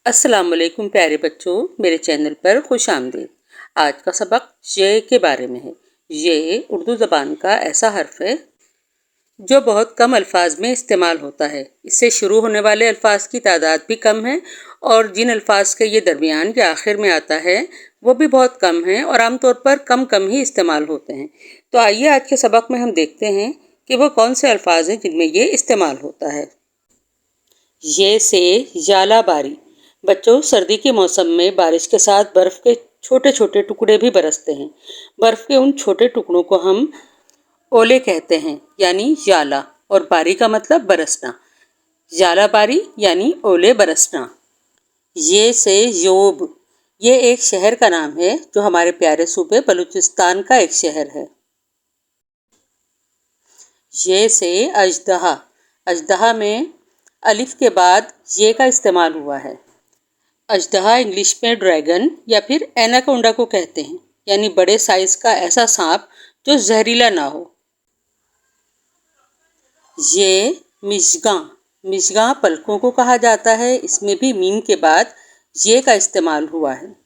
السلام علیکم پیارے بچوں، میرے چینل پر خوش آمدید۔ آج کا سبق یہ کے بارے میں ہے۔ یہ اردو زبان کا ایسا حرف ہے جو بہت کم الفاظ میں استعمال ہوتا ہے۔ اس سے شروع ہونے والے الفاظ کی تعداد بھی کم ہے اور جن الفاظ کے یہ درمیان یا آخر میں آتا ہے وہ بھی بہت کم ہیں اور عام طور پر کم ہی استعمال ہوتے ہیں۔ تو آئیے آج کے سبق میں ہم دیکھتے ہیں کہ وہ کون سے الفاظ ہیں جن میں یہ استعمال ہوتا ہے۔ یہ سے ژالہ باری۔ بچوں، سردی کے موسم میں بارش کے ساتھ برف کے چھوٹے چھوٹے ٹکڑے بھی برستے ہیں۔ برف کے ان چھوٹے ٹکڑوں کو ہم اولے کہتے ہیں، یعنی ژالہ، اور باری کا مطلب برسنا۔ ژالہ باری یعنی اولے برسنا۔ یہ سے یوب۔ یہ ایک شہر کا نام ہے جو ہمارے پیارے صوبے بلوچستان کا ایک شہر ہے۔ یہ سے اژدہا۔ اژدہا میں الف کے بعد یہ کا استعمال ہوا ہے۔ اژدہا انگلش میں ڈریگن یا پھر ایناکونڈا کو کہتے ہیں، یعنی بڑے سائز کا ایسا سانپ جو زہریلا نہ ہو۔ یہ مژگاں۔ مژگاں پلکوں کو کہا جاتا ہے، اس میں بھی میم کے بعد یہ کا استعمال ہوا ہے۔